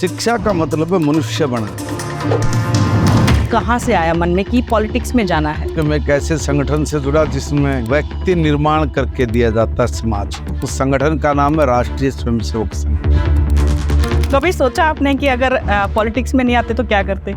शिक्षा का मतलब है मनुष्य बना। कहाँ से आया मन में कि पॉलिटिक्स में जाना है? कि मैं एक ऐसे संगठन से जुड़ा जिसमें व्यक्ति निर्माण करके दिया जाता है समाज को। उस संगठन का नाम है राष्ट्रीय स्वयंसेवक संघ। कभी सोचा आपने कि अगर पॉलिटिक्स में नहीं आते तो क्या करते?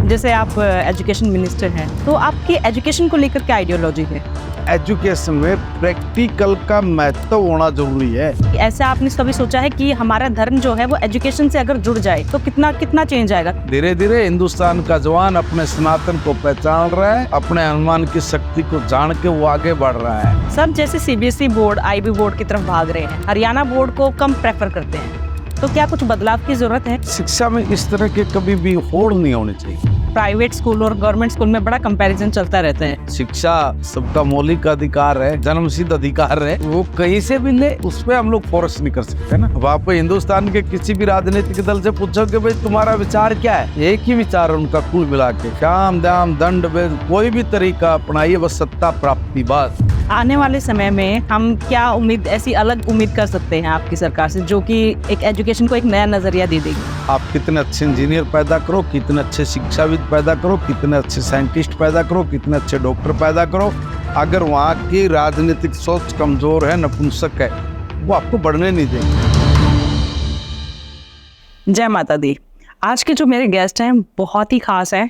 जैसे आप एजुकेशन मिनिस्टर हैं, तो आपकी एजुकेशन को लेकर क्या आइडियोलॉजी है? एजुकेशन में प्रैक्टिकल का महत्व होना जरूरी है। ऐसा आपने कभी सोचा है कि हमारा धर्म जो है वो एजुकेशन से अगर जुड़ जाए तो कितना चेंज आएगा? धीरे धीरे हिंदुस्तान का जवान अपने सनातन को पहचान रहा है, अपने अनुमान की शक्ति को जान के वो आगे बढ़ रहा है। सब जैसे सीबीएसई बोर्ड, आईबी बोर्ड की तरफ भाग रहे हैं, हरियाणा बोर्ड को कम प्रेफर करते हैं, तो क्या कुछ बदलाव की जरूरत है? शिक्षा में इस तरह के कभी भी होड़ नहीं होनी चाहिए। प्राइवेट स्कूल और गवर्नमेंट स्कूल में बड़ा कंपैरिजन चलता रहता है। शिक्षा सबका मौलिक अधिकार है, जन्मसिद्ध अधिकार है, वो कहीं से भी ले, उस पर हम लोग फोर्स नहीं कर सकते ना। अब आप हिंदुस्तान के किसी भी राजनीतिक दल से पूछोगे भाई तुम्हारा विचार क्या है, एक ही विचार है उनका कुल मिला के, काम दाम दंड भेद कोई भी तरीका अपनाइए, बस सत्ता प्राप्ति बात। आने वाले समय में हम क्या ऐसी अलग उम्मीद कर सकते हैं आपकी सरकार से, जो कि एक एजुकेशन को एक नया नजरिया दे देगी? आप कितने अच्छे इंजीनियर पैदा करो, कितने अच्छे शिक्षाविद पैदा करो, कितने अच्छे साइंटिस्ट पैदा करो, कितने अच्छे डॉक्टर पैदा करो, अगर वहाँ की राजनीतिक सोच कमजोर है, नपुंसक है, वो आपको बढ़ने नहीं देंगे। जय माता दी। आज के जो मेरे गेस्ट हैं बहुत ही खास हैं,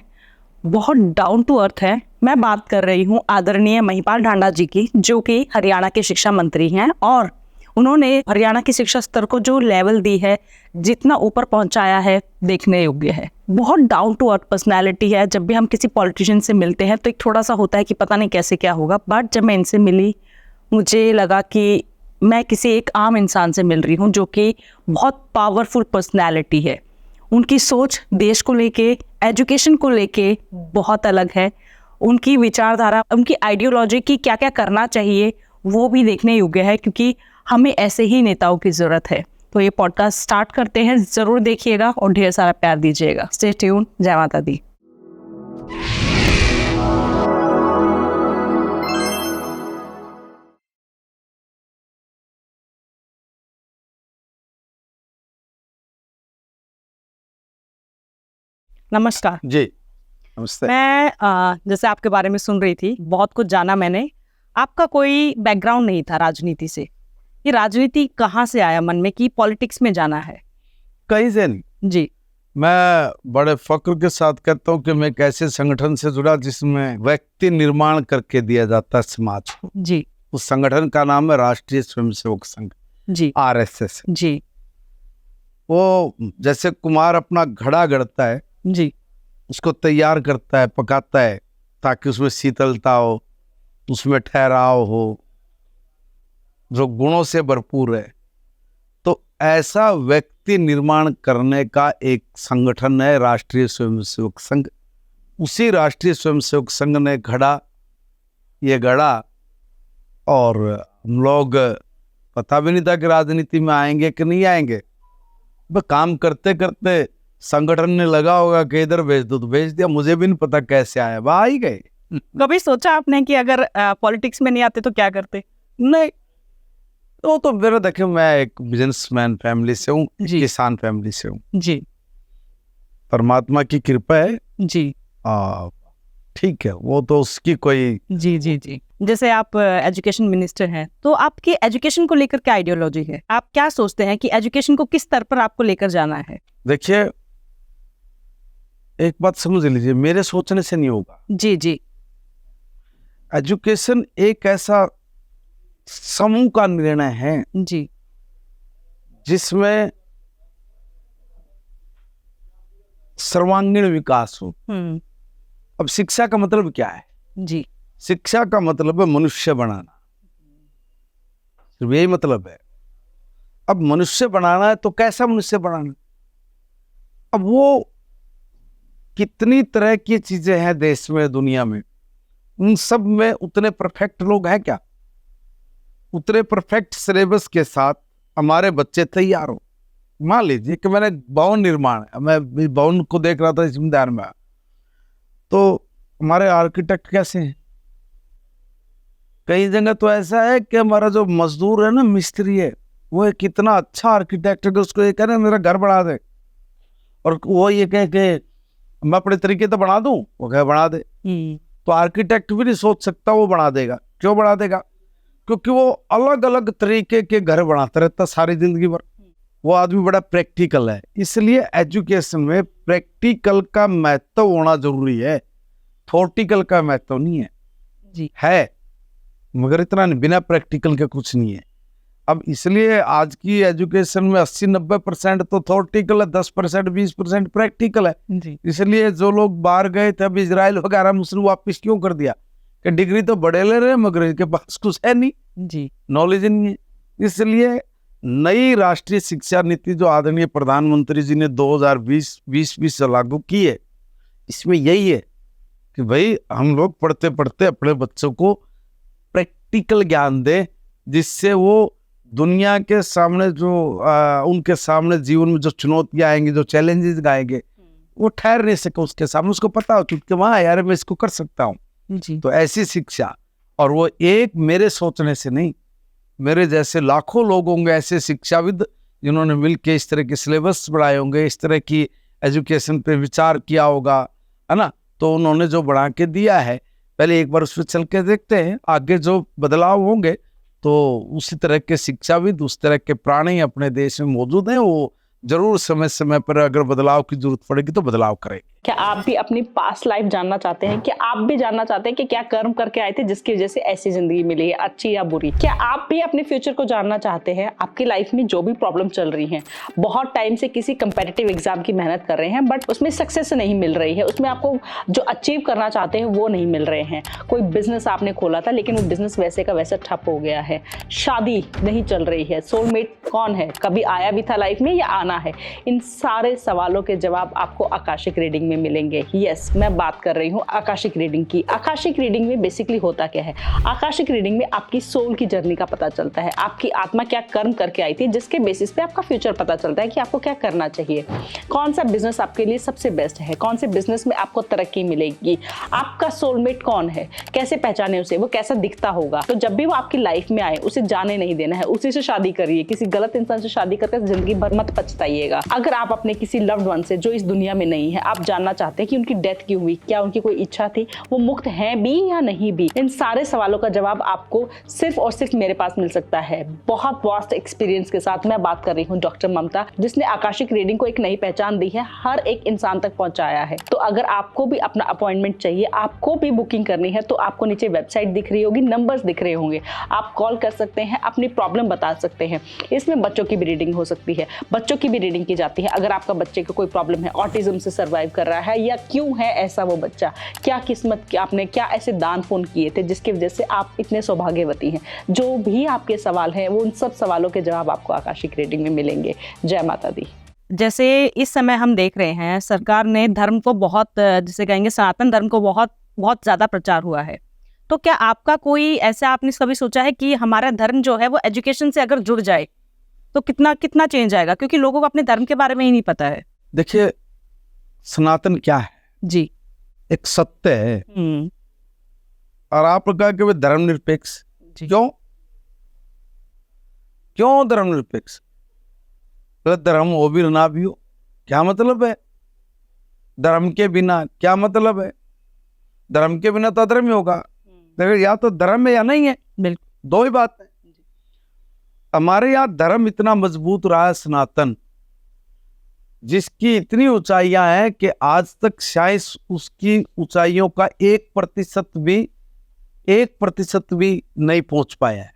बहुत डाउन टू अर्थ है। मैं बात कर रही हूँ आदरणीय महिपाल ढांडा जी की, जो कि हरियाणा के शिक्षा मंत्री हैं, और उन्होंने हरियाणा की शिक्षा स्तर को जो लेवल दी है, जितना ऊपर पहुंचाया है, देखने योग्य है। बहुत डाउन टू अर्थ पर्सनैलिटी है। जब भी हम किसी पॉलिटिशियन से मिलते हैं तो एक थोड़ा सा होता है कि पता नहीं कैसे क्या होगा, बट जब मैं इनसे मिली मुझे लगा कि मैं किसी एक आम इंसान से मिल रही हूँ, जो कि बहुत पावरफुल पर्सनैलिटी है। उनकी सोच देश को लेके, एजुकेशन को लेके बहुत अलग है। उनकी विचारधारा, उनकी आइडियोलॉजी की क्या क्या करना चाहिए वो भी देखने योग्य है, क्योंकि हमें ऐसे ही नेताओं की ज़रूरत है। तो ये पॉडकास्ट स्टार्ट करते हैं, ज़रूर देखिएगा और ढेर सारा प्यार दीजिएगा। Stay tune. जय माता दी। नमस्कार जी नमस्ते। मैं जैसे आपके बारे में सुन रही थी, बहुत कुछ जाना मैंने। आपका कोई बैकग्राउंड नहीं था राजनीति से। ये राजनीति कहाँ से आया मन में कि पॉलिटिक्स में जाना है? कहीं से नहीं जी। मैं बड़े फक्र के साथ कहता हूँ कि मैं एक ऐसे संगठन से जुड़ा जिसमें व्यक्ति निर्माण करके दिया जाता है समाज को। जी। उस संगठन का नाम है राष्ट्रीय स्वयंसेवक संघ, जी। RSS। जी। वो जैसे कुम्हार अपना घड़ा गढ़ता है, जी। उसको तैयार करता है, पकाता है, ताकि उसमें शीतलता हो, उसमें ठहराव हो, जो गुणों से भरपूर है। तो ऐसा व्यक्ति निर्माण करने का एक संगठन है राष्ट्रीय स्वयंसेवक संघ। उसी राष्ट्रीय स्वयंसेवक संघ ने ये गढ़ा, और हम लोग पता भी नहीं था कि राजनीति में आएंगे कि नहीं आएंगे। वह काम करते करते संगठन ने लगा होगा कि इधर भेज दो, तो भेज दिया। मुझे भी नहीं पता कैसे आया, वह आ ही गए। कभी सोचा आपने कि अगर पॉलिटिक्स में नहीं आते तो क्या करते? नहीं, तो मेरा देखिए, मैं एक बिजनेसमैन फैमिली से हूँ, किसान फैमिली से हूँ। जी। परमात्मा की कृपा है। जी। ठीक है, वो तो उसकी कोई। जी जी जी। जैसे आप एजुकेशन मिनिस्टर हैं, तो आपके एजुकेशन को लेकर क्या आइडियोलॉजी है? आप क्या सोचते हैं कि एजुकेशन को किस स्तर पर आपको लेकर जाना है? देखिए, एक बात समझ लीजिए, मेरे सोचने से नहीं होगा। जी जी। एजुकेशन एक ऐसा समूह का निर्णय है जी। जिसमें सर्वांगीण विकास हो। अब शिक्षा का मतलब क्या है? जी। शिक्षा का मतलब है मनुष्य बनाना, सिर्फ यही मतलब है। अब मनुष्य बनाना है तो कैसा मनुष्य बनाना? अब वो कितनी तरह की चीजें हैं देश में, दुनिया में, उन सब में उतने परफेक्ट लोग हैं क्या? उतने परफेक्ट सिलेबस के साथ हमारे बच्चे तैयार हो। मान लीजिए कि मैंने भवन निर्माण है, मैं भवन को देख रहा था जिम्मेदार में, तो हमारे आर्किटेक्ट कैसे हैं? कई जगह तो ऐसा है कि हमारा जो मजदूर है ना, मिस्त्री है, वो कितना अच्छा आर्किटेक्ट है कि उसको ये कह रहे मेरा घर बना दे, और वो ये कहे कि मैं अपने तरीके तो बना दूं, वो कहे बना दे। तो आर्किटेक्ट भी नहीं सोच सकता वो बना देगा। क्यों बना देगा? क्योंकि वो अलग अलग तरीके के घर बनाता रहता सारी जिंदगी भर। वो आदमी बड़ा प्रैक्टिकल है। इसलिए एजुकेशन में प्रैक्टिकल का महत्व होना जरूरी है, थ्योरेटिकल का महत्व नहीं है। जी है मगर इतना नहीं, बिना प्रैक्टिकल के कुछ नहीं है। अब इसलिए आज की एजुकेशन में 80-90% तो थ्योरेटिकल है, 10% 20% प्रैक्टिकल है। जी इसलिए जो लोग बाहर गए थे, अब इजराइल वगैरह में, उसने वापिस क्यों कर दिया कि डिग्री तो बड़े ले रहे हैं मगर इनके पास कुछ है नहीं, जी नॉलेज नहीं है। इसलिए नई राष्ट्रीय शिक्षा नीति जो आदरणीय प्रधानमंत्री जी ने 2020 से लागू की है, इसमें यही है कि भाई हम लोग पढ़ते पढ़ते अपने बच्चों को प्रैक्टिकल ज्ञान दें, जिससे वो दुनिया के सामने जो उनके सामने जीवन में जो चुनौतियां आएंगी, जो चैलेंजेस आएंगे, वो ठहर नहीं सके उसके सामने, उसको पता हो कि वहाँ यार मैं इसको कर सकता हूँ। जी तो ऐसी शिक्षा, और वो एक मेरे सोचने से नहीं, मेरे जैसे लाखों लोग होंगे ऐसे शिक्षाविद जिन्होंने मिलकर इस तरह के सिलेबस बढ़ाए होंगे, इस तरह की एजुकेशन पे विचार किया होगा, है ना। तो उन्होंने जो बढ़ा के दिया है, पहले एक बार उस पर चल के देखते हैं, आगे जो बदलाव होंगे तो उसी तरह के शिक्षाविद, उस तरह के प्राणी अपने देश में मौजूद हैं। वो जरूर समय समय पर अगर बदलाव की जरूरत पड़ेगी तो बदलाव करेंगे। क्या आप भी अपनी पास्ट लाइफ जानना चाहते हैं? क्या आप भी जानना चाहते हैं कि क्या कर्म करके आए थे जिसकी वजह से ऐसी जिंदगी मिली है, अच्छी या बुरी? क्या आप भी अपने फ्यूचर को जानना चाहते हैं? आपकी लाइफ में जो भी प्रॉब्लम चल रही है, बहुत टाइम से किसी कंपेटिटिव एग्जाम की मेहनत कर रहे हैं बट उसमें सक्सेस नहीं मिल रही है, उसमें आपको जो अचीव करना चाहते हैं वो नहीं मिल रहे हैं। कोई बिजनेस आपने खोला था लेकिन वो बिजनेस वैसे का वैसा ठप हो गया है, शादी नहीं चल रही है, सोलमेट कौन है, कभी आया भी था लाइफ में या आना है? इन सारे सवालों के जवाब आपको आकाशिक रीडिंग में मिलेंगे। यस, मैं बात कर रही हूँ आकाशिक रीडिंग की। आकाशिक रीडिंग में बेसिकली होता क्या है? आकाशिक रीडिंग में आपकी सोल की जर्नी का पता चलता है, आपकी आत्मा क्या कर्म करके आई थी, जिसके बेसिस पे आपका फ्यूचर पता चलता है कि आपको क्या करना चाहिए, कौन सा बिजनेस आपके लिए सबसे बेस्ट है, कौन से बिजनेस में आपको तरक्की मिलेगी, आपका सोलमेट कौन है, कैसे पहचाने उसे, वो कैसा दिखता होगा। तो जब भी वो आपकी लाइफ में आए उसे जाने नहीं देना है, उसी से शादी करिए। किसी गलत इंसान से शादी करके जिंदगी भर मत पछताइएगा। अगर आप अपने किसी लव्ड वन से जो इस दुनिया में नहीं है, आप जानना चाहते हैं कि उनकी डेथ क्यों हुई, क्या उनकी कोई इच्छा थी, वो मुक्त हैं भी या नहीं भी, इन सारे सवालों का जवाब आपको सिर्फ और सिर्फ मेरे पास मिल सकता है। बहुत वास्ट एक्सपीरियंस के साथ मैं बात कर रही हूँ डॉक्टर ममता, जिसने आकाशिक रीडिंग को एक नई पहचान दी है, हर एक इंसान तक पहुंचाया है। तो अगर आपको भी अपना अपॉइंटमेंट चाहिए, आपको भी बुकिंग करनी है, तो आपको नीचे वेबसाइट दिख रही होगी, नंबर्स दिख रहे होंगे, आप कॉल कर सकते हैं, अपनी प्रॉब्लम बता सकते हैं। इसमें बच्चों की भी रीडिंग हो सकती है, बच्चों की भी रीडिंग की जाती है। अगर आपका बच्चे को कोई प्रॉब्लम है, ऑटिज्म से सर्वाइव कर रहा है या क्यों है ऐसा वो बच्चा, क्या किस्मत की आपने क्या ऐसे दान पुण्य किए थे जिसकी वजह से आप इतने सौभाग्यवती हैं, जो भी आपके सवाल हैं वो उन सब सवालों के जवाब आपको आकाशिक रीडिंग में मिलेंगे। जय माता दी। जैसे इस समय हम देख रहे हैं सरकार ने धर्म को बहुत, जिसे कहेंगे सनातन धर्म को बहुत बहुत ज़्यादा प्रचार हुआ है, तो क्या आपका कोई ऐसा आपने कभी सोचा है कि हमारा धर्म जो है वो एजुकेशन से अगर जुड़ जाए तो कितना कितना चेंज आएगा? क्योंकि लोगों को अपने धर्म के बारे में ही नहीं पता है। देखिए, सनातन क्या है? जी, एक सत्य है। और आप कहा कि वे धर्मनिरपेक्ष, क्यों क्यों धर्मनिरपेक्ष? धर्म हो भी ना भी हो, क्या मतलब है? धर्म के बिना क्या मतलब है? धर्म के बिना तो अधर्म ही होगा। देखो, या तो धर्म है या नहीं है, बिल्कुल दो ही बात है। हमारे यहाँ धर्म इतना मजबूत रहा है सनातन, जिसकी इतनी ऊंचाइयां हैं कि आज तक शायद उसकी ऊंचाइयों का 1% भी नहीं पहुंच पाया है।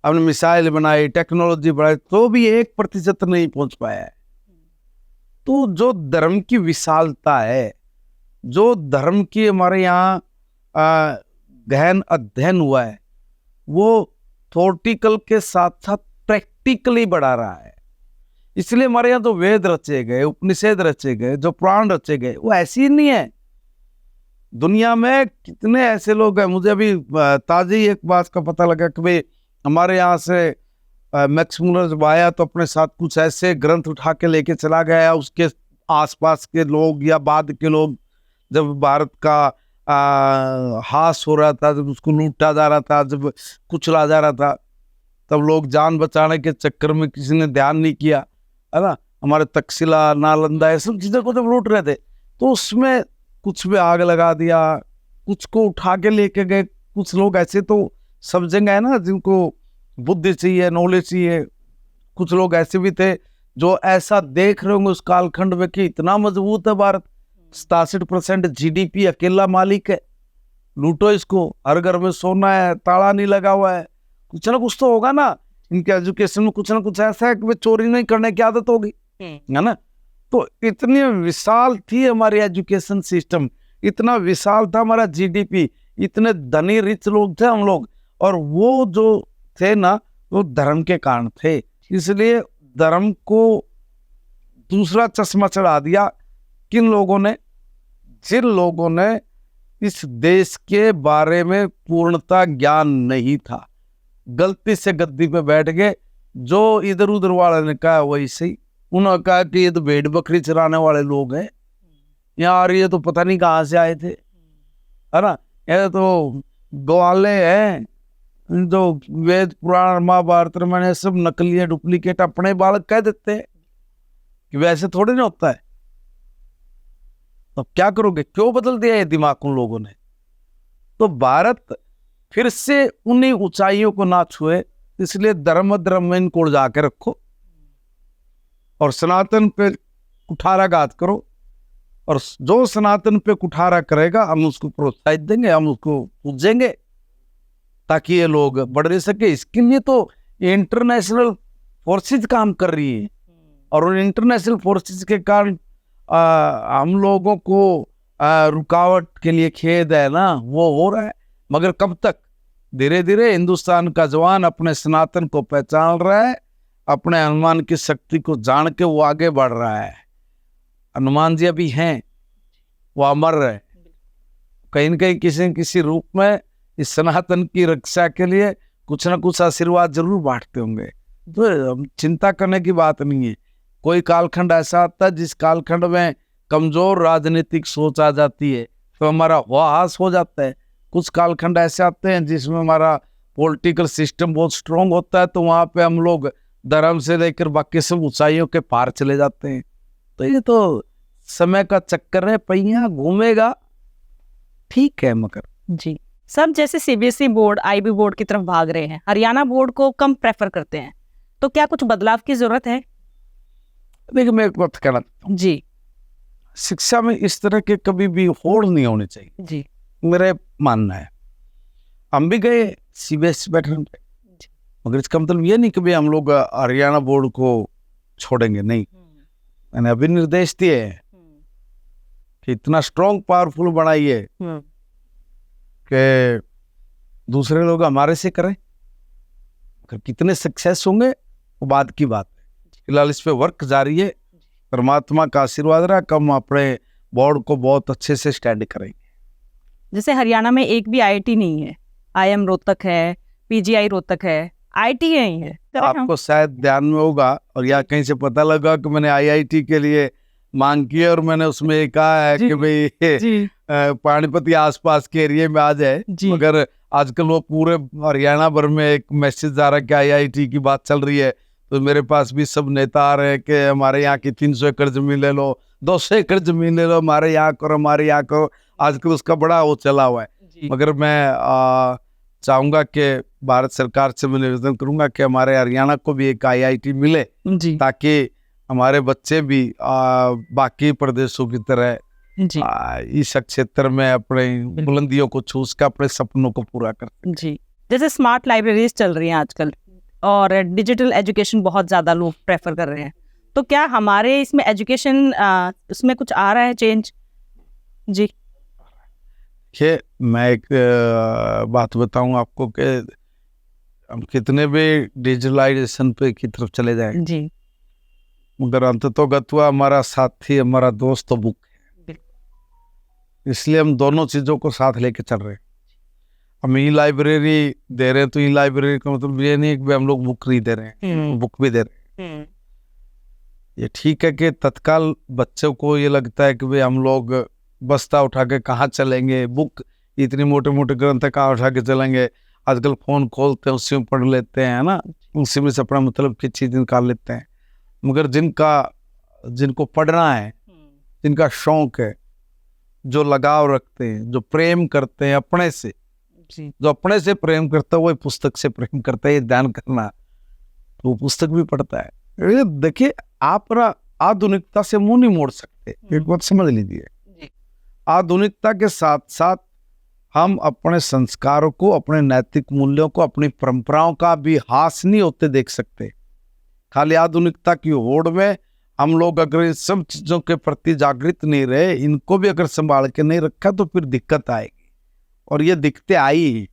हमने मिसाइल बनाई, टेक्नोलॉजी बढ़ाई, तो भी 1% नहीं पहुंच पाया है। तो जो धर्म की विशालता है, जो धर्म की हमारे यहाँ गहन अध्ययन हुआ है, वो थ्योरेटिकल के साथ साथ प्रैक्टिकली बढ़ा रहा है। इसलिए हमारे यहाँ जो वेद रचे गए, उपनिषद रचे गए, जो पुराण रचे गए, वो ऐसी ही नहीं है। दुनिया में कितने ऐसे लोग हैं, मुझे अभी ताज़ी एक बात का पता लगा कि भाई हमारे यहाँ से मैक्स मुलर जब आया तो अपने साथ कुछ ऐसे ग्रंथ उठा के लेके चला गया। उसके आसपास के लोग या बाद के लोग, जब भारत का हास हो रहा था, जब उसको लूटा जा रहा था, जब कुचला जा रहा था, तब लोग जान बचाने के चक्कर में किसी ने ध्यान नहीं किया, है ना। हमारे तक्षशिला, नालंदा, ये सब चीज़ों को जब लूट रहे थे तो उसमें कुछ में आग लगा दिया, कुछ को उठा के लेके गए। कुछ लोग ऐसे तो सब जगह है ना जिनको बुद्धि चाहिए, नॉलेज चाहिए। कुछ लोग ऐसे भी थे जो ऐसा देख रहे होंगे उस कालखंड में कि इतना मजबूत है भारत, 67% GDP अकेला मालिक है, लूटो इसको, हर घर में सोना है, ताला नहीं लगा हुआ है, कुछ ना कुछ तो होगा ना। इनके एजुकेशन में कुछ ना कुछ ऐसा है कि वे चोरी नहीं करने की आदत होगी, है ना। तो इतनी विशाल थी हमारी एजुकेशन सिस्टम, इतना विशाल था हमारा GDP, इतने धनी रिच लोग थे हम लोग। और वो जो थे ना वो धर्म के कारण थे, इसलिए धर्म को दूसरा चश्मा चढ़ा दिया किन लोगों ने, जिन लोगों ने इस देश के बारे में पूर्णता ज्ञान नहीं था, गलती से गद्दी पे बैठ गए। जो इधर उधर वाले ने कहा वही सही, उन्होंने कहा कि ये तो भेड़ बकरी चराने वाले लोग हैं यार, ये तो पता नहीं कहाँ से आए थे, है ना, ये तो ग्वाले हैं, जो वेद पुराण महाभारत रामायण सब नकली है, डुप्लीकेट अपने बालक कह देते हैं कि वैसे थोड़े ना होता है। तो क्या करोगे, क्यों बदल दिया ये दिमाग उन लोगों ने। तो भारत फिर से उन्हीं ऊंचाइयों को ना छुए, इसलिए धर्म धर्म में इनको उलझा के रखो और सनातन पे कुठाराघात करो। और जो सनातन पे कुठारा करेगा हम उसको प्रोत्साहित देंगे, हम उसको पूजेंगे ताकि ये लोग बढ़ रह सके। इसके लिए तो इंटरनेशनल फोर्सेज काम कर रही है और उन इंटरनेशनल फोर्सेज के कारण हम लोगों को रुकावट के लिए खेद है ना, वो हो रहा है। मगर कब तक, धीरे धीरे हिंदुस्तान का जवान अपने सनातन को पहचान रहा है, अपने हनुमान की शक्ति को जान के वो आगे बढ़ रहा है। हनुमान जी अभी हैं, वो अमर है, कहीं न कहीं किसी न किसी रूप में इस सनातन की रक्षा के लिए कुछ ना कुछ आशीर्वाद जरूर बांटते होंगे। तो चिंता करने की बात नहीं है। कोई कालखंड ऐसा आता है जिस कालखंड में कमजोर राजनीतिक सोच आ जाती है तो हमारा ह्रास हो जाता है। कुछ कालखंड ऐसे आते हैं जिसमें हमारा पॉलिटिकल सिस्टम बहुत स्ट्रांग होता है, तो वहाँ पे हम लोग धर्म से लेकर बाकी सब ऊंचाइयों के पार चले जाते हैं। तो ये तो समय का चक्कर है, पहिया घूमेगा, ठीक है। मगर जी, सब जैसे CBSE बोर्ड, IB बोर्ड की तरफ भाग रहे हैं, हरियाणा बोर्ड को कम प्रेफर करते हैं, तो क्या कुछ बदलाव की जरूरत है? देखिए, मैं एक बात कहना चाहता हूं, जी शिक्षा में इस तरह के कभी भी होड़ नहीं होने चाहिए, जी मेरा मानना है। हम भी गए CBSE पैटर्न पे, मगर इसका मतलब ये नहीं कि भाई हम लोग हरियाणा बोर्ड को छोड़ेंगे, नहीं। मैंने अभी निर्देश दिए हैं कि इतना स्ट्रॉन्ग पावरफुल बनाइए कि दूसरे लोग हमारे से करें। अगर कितने सक्सेस होंगे वो बात की बात है, फिलहाल इस पे वर्क जारी है। परमात्मा का आशीर्वाद रहा, कम अपने बोर्ड को बहुत अच्छे से स्टैंड करेंगे। जैसे हरियाणा में एक भी IIT नहीं है, IIM रोहतक है, PGI रोहतक है, IIT यही है। आपको शायद ध्यान में होगा और या कहीं से पता लगा कि मैंने IIT के लिए मांग की है और मैंने उसमें ये कहा है कि भाई पानीपत आसपास के एरिया में आ जाए। मगर आजकल वो पूरे हरियाणा भर में एक मैसेज आ रहा है कि IIT की बात चल रही है। तो मेरे पास भी सब नेता आ रहे हैं कि हमारे यहाँ की 300 एकड़ जमीन ले लो, 200 एकड़ जमीन ले लो, हमारे यहाँ करो, हमारे यहाँ करो। आजकल उसका बड़ा वो चला हुआ है। मगर मैं चाहूंगा कि भारत सरकार से मैं निवेदन करूंगा कि हमारे हरियाणा को भी एक IIT मिले, ताकि हमारे बच्चे भी बाकी प्रदेशों की तरह इस क्षेत्र में अपने बुलंदियों को छू कर अपने सपनों को पूरा कर। जी, जैसे स्मार्ट लाइब्रेरीज चल रही हैं आजकल और डिजिटल एजुकेशन बहुत ज़्यादा लोग प्रेफर कर रहे हैं, तो क्या हमारे इसमें एजुकेशन उसमें कुछ आ रहा है चेंज? जी, ये मैं एक बात बताऊं आपको कि हम कितने भी डिजिटलाइजेशन पे की तरफ चले जाएं जी, मगर अंततोगत्वा हमारा साथी, हमारा दोस्त तो बुक है। इसलिए हम दोनों चीज़ों को साथ लेके चल रहे हैं। हम ई लाइब्रेरी दे रहे हैं तो ई लाइब्रेरी का मतलब ये नहीं कि हम लोग बुक नहीं दे रहे हैं, बुक भी दे रहे हैं। ये ठीक है कि तत्काल बच्चों को ये लगता है कि भाई हम लोग बस्ता उठा के कहाँ चलेंगे, बुक इतनी मोटे मोटे ग्रंथ कहाँ उठा के चलेंगे। आजकल फ़ोन खोलते हैं, उसी में पढ़ लेते हैं, है ना, उसी में से अपना मतलब की चीज़ निकाल लेते हैं। मगर जिनका जिनको पढ़ना है, जिनका शौक है, जो लगाव रखते हैं, जो प्रेम करते हैं अपने से, जी जो अपने से प्रेम करता है वही पुस्तक से प्रेम करता है, ये ध्यान करना। तो वो पुस्तक भी पढ़ता है। ये देखिए, आप ना आधुनिकता से मुंह नहीं मोड़ सकते, एक बात समझ लीजिए। जी आधुनिकता के साथ साथ हम अपने संस्कारों को, अपने नैतिक मूल्यों को, अपनी परंपराओं का भी हास नहीं होते देख सकते। खाली आधुनिकता की होड़ में हम लोग अगर इन सब चीजों के प्रति जागृत नहीं रहे, इनको भी अगर संभाल के नहीं रखा तो फिर दिक्कत आएगी, और ये दिक्कतें आई ही।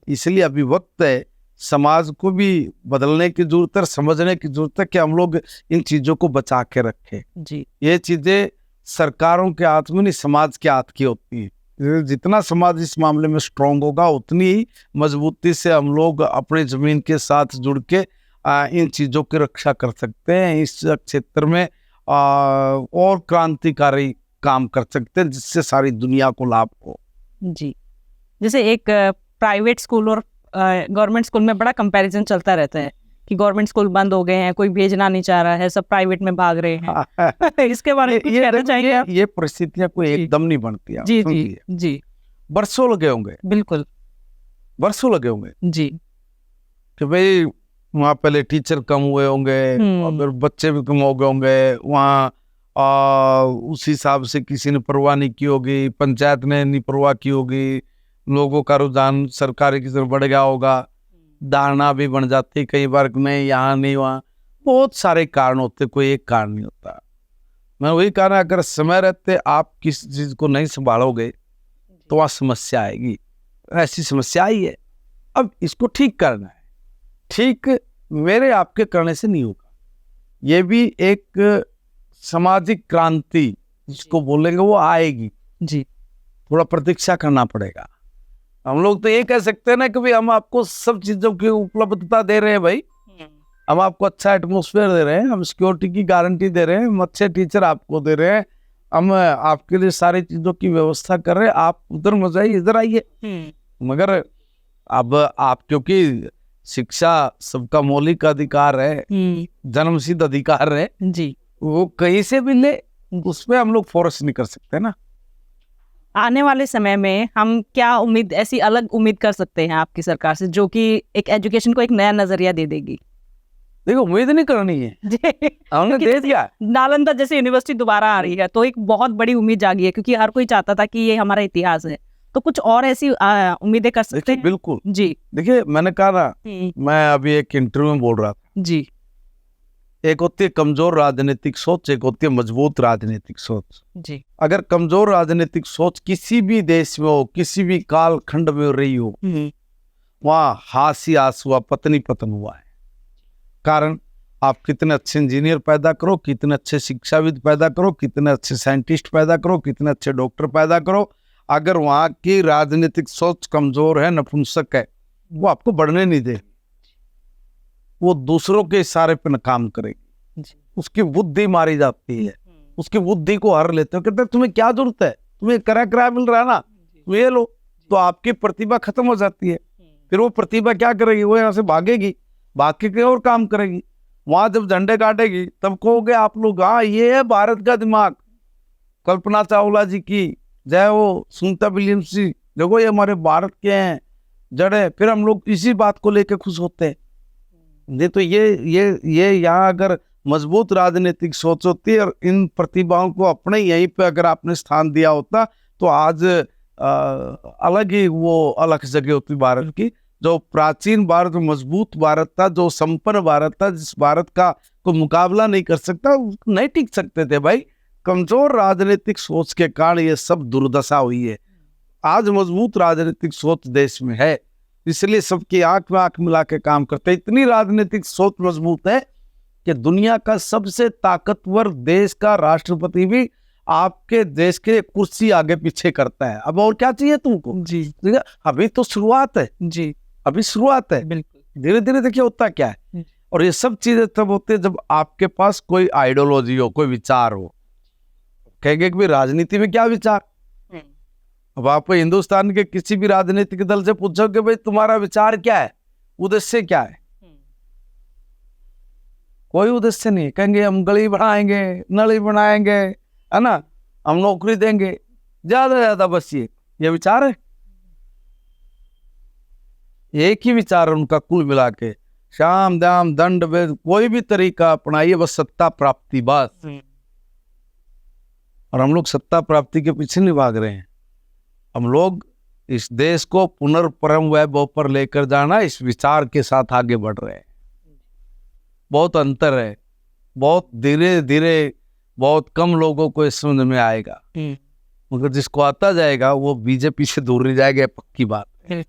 इसलिए अभी वक्त है, समाज को भी बदलने की जरूरत है, समझने की जरूरत है कि हम लोग इन चीजों को बचा के रखें। जी ये चीजें सरकारों के हाथ में नहीं, समाज के हाथ की होती है। जितना समाज इस मामले में स्ट्रांग होगा, उतनी ही मजबूती से हम लोग अपनी जमीन के साथ जुड़ के इन चीजों की रक्षा कर सकते हैं। इस क्षेत्र में और क्रांतिकारी काम कर सकते हैं, जिससे सारी दुनिया को लाभ हो। जी जैसे एक प्राइवेट स्कूल और गवर्नमेंट स्कूल में बड़ा कंपैरिजन चलता रहता है कि गवर्नमेंट स्कूल बंद हो गए हैं, कोई भेजना नहीं चाह रहा है, सब प्राइवेट में भाग रहे हैं। इसके बारे में कुछ कहना चाहेंगे आप? ये परिस्थितियां कोई एकदम नहीं बनती हैं। जी जी जी बरसों लगे होंगे, बिल्कुल बरसों लगे होंगे जी। कि भाई वहाँ पहले टीचर कम हुए होंगे, और फिर बच्चे भी कम हो गए होंगे वहाँ, उस हिसाब से किसी ने परवाह नहीं की होगी, पंचायत ने नहीं परवाह की होगी, लोगों का रुझान सरकारी की तरफ बढ़ गया होगा, धारणा भी बन जाती कई बार नहीं, यहाँ नहीं वहाँ। बहुत सारे कारण होते, कोई एक कारण नहीं होता। मैं वही कह रहा, अगर समय रहते आप किसी चीज को नहीं संभालोगे तो वहाँ समस्या आएगी। ऐसी समस्या आई है, अब इसको ठीक करना है। ठीक मेरे आपके करने से नहीं होगा, ये भी एक सामाजिक क्रांति जिसको बोलेंगे वो आएगी। जी थोड़ा प्रतीक्षा करना पड़ेगा। हम लोग तो ये कह सकते हैं ना कि भाई हम आपको सब चीजों की उपलब्धता दे रहे हैं, भाई हम आपको अच्छा एटमोस्फेयर दे रहे हैं, हम सिक्योरिटी की गारंटी दे रहे हैं, हम अच्छे टीचर आपको दे रहे हैं, हम आपके लिए सारी चीजों की व्यवस्था कर रहे हैं, आप उधर मत जाइए, इधर आइए। मगर अब आप, क्योंकि शिक्षा सबका मौलिक अधिकार है, जन्मसिद्ध अधिकार है जी, वो कहीं से भी ले, उसमें हम लोग फोर्स नहीं कर सकते ना। आने वाले समय में हम क्या उम्मीद, ऐसी अलग उम्मीद कर सकते हैं आपकी सरकार से जो कि एक एजुकेशन को एक नया नजरिया दे देगी? देखो, उम्मीद नहीं करनी है, हमने दे दिया। नालंदा जैसे यूनिवर्सिटी दोबारा आ रही है तो एक बहुत बड़ी उम्मीद जागी है, क्योंकि हर कोई चाहता था कि ये हमारा इतिहास है। तो कुछ और ऐसी उम्मीदें कर सकते हैं? बिल्कुल जी। देखिए, मैंने कहा ना, मैं अभी एक इंटरव्यू में बोल रहा था जी, एक होती है कमजोर राजनीतिक सोच, एक होती है मजबूत राजनीतिक सोच। जी, अगर कमजोर राजनीतिक सोच किसी भी देश में हो, किसी भी काल खंड में रही हो, वहां हासी हास हुआ, पतनी पतन हुआ है। कारण आप कितने अच्छे इंजीनियर पैदा करो, कितने अच्छे शिक्षाविद पैदा करो, कितने अच्छे साइंटिस्ट पैदा करो, कितने अच्छे डॉक्टर पैदा करो, अगर वहां की राजनीतिक सोच कमजोर है, नपुंसक है, वो आपको बढ़ने नहीं देगी, वो दूसरों के इशारे पर काम करेगी, उसकी बुद्धि मारी जाती है, उसकी बुद्धि को हर लेते हो। कहते तुम्हें क्या जरूरत है, तुम्हें किराया मिल रहा है ना, तुम ये लो, तो आपकी प्रतिभा खत्म हो जाती है। फिर वो प्रतिभा क्या करेगी, वो यहाँ से भागेगी, भाग के कहीं और काम करेगी। वहां जब झंडे काटेगी तब कहोगे आप लोग, हाँ ये है भारत का दिमाग, कल्पना चावला जी की जय हो, सुनीता विलियम्स जी, देखो ये हमारे भारत के हैं जड़े। फिर हम लोग इसी बात को लेकर खुश होते हैं। तो ये यहाँ अगर मजबूत राजनीतिक सोच होती है और इन प्रतिभाओं को अपने यहीं पे अगर आपने स्थान दिया होता, तो आज अलग ही वो अलग जगह होती भारत की। जो प्राचीन भारत, मजबूत भारत था, जो संपन्न भारत था, जिस भारत का कोई मुकाबला नहीं कर सकता, नहीं टिक सकते थे भाई। कमजोर राजनीतिक सोच के कारण ये सब दुर्दशा हुई है। आज मजबूत राजनीतिक सोच देश में है, इसलिए सबकी आंख में आंख मिला के काम करते हैं। इतनी राजनीतिक सोच मजबूत है कि दुनिया का सबसे ताकतवर देश का राष्ट्रपति भी आपके देश के कुर्सी आगे पीछे करता है। अब और क्या चाहिए तुमको? जी, अभी तो शुरुआत है जी, अभी शुरुआत है, बिल्कुल। धीरे धीरे देखिए होता क्या है। और ये सब चीजें तब होती है जब आपके पास कोई आइडियोलॉजी हो, कोई विचार हो। कहेंगे कि राजनीति में क्या विचार? अब आप हिंदुस्तान के किसी भी राजनीतिक दल से पूछोगे भाई तुम्हारा विचार क्या है, उद्देश्य क्या है, कोई उद्देश्य नहीं। कहेंगे हम गली बनाएंगे, नली बनाएंगे, है ना, हम नौकरी देंगे, ज्यादा से ज्यादा बस ये विचार है। एक ही विचार है उनका कुल मिला के, शाम दाम दंड भेद, कोई भी तरीका अपनाइए, बस सत्ता प्राप्ति, बस। और हम लोग सत्ता प्राप्ति के पीछे नहीं भाग रहे हैं। हम लोग इस देश को पुनर्परम वैभव पर लेकर जाना, इस विचार के साथ आगे बढ़ रहे हैं। बहुत अंतर है, बहुत धीरे धीरे, बहुत कम लोगों को इस समझ में आएगा, मगर जिसको आता जाएगा वो बीजेपी से दूर नहीं जाएगा, पक्की बात है।